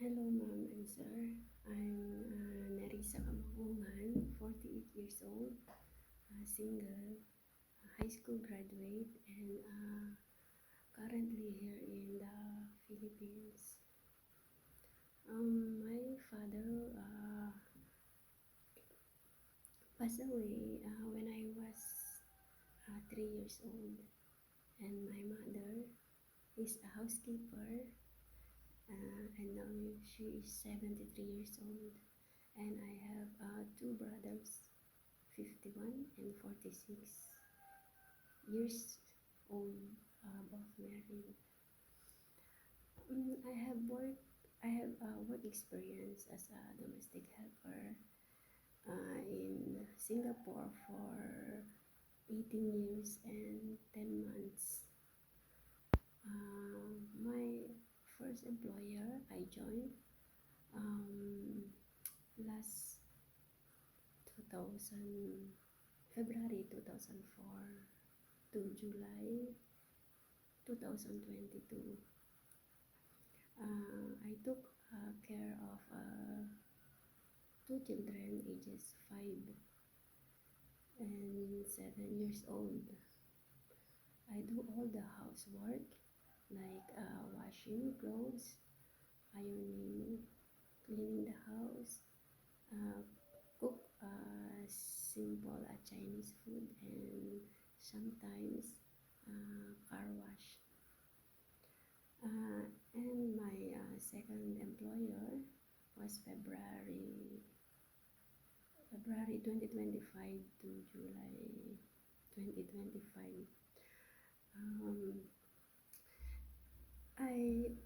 Hello, ma'am and sir. I'm Nerissa Kamakungan, 48 years old, single, high school graduate, and currently here in the Philippines. My father passed away when I was 3 years old, and my mother is a housekeeper, and now she is 73 years old. And I have two brothers, 51 and 46 years old, both married. I have work experience as a domestic helper in Singapore for 18 years and 10 months. My first employer I joined last 2000 February 2004 to July 2022. I took care of two children ages 5 and 7 years old. I do all the housework like washing clothes, ironing, cleaning the house, cook simple Chinese food, and sometimes car wash. And my second employer was February 2025 to July 2025. I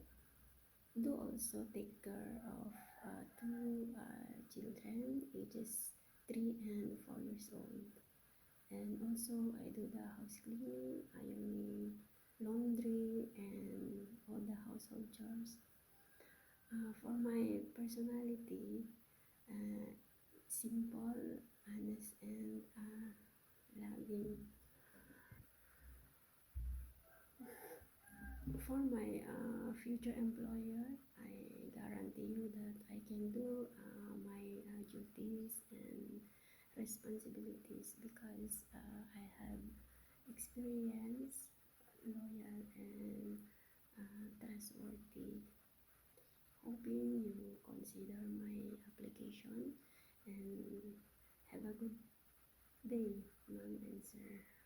do also take care of two children ages 3 and 4 years old. And also I do the house cleaning, ironing, laundry, and all the household chores. For my personality, simple, honest, and loving. For my future employer, I guarantee you that I can do my duties and responsibilities because I have experience, loyal, and trustworthy. Hoping you consider my application and have a good day, ma'am and sir.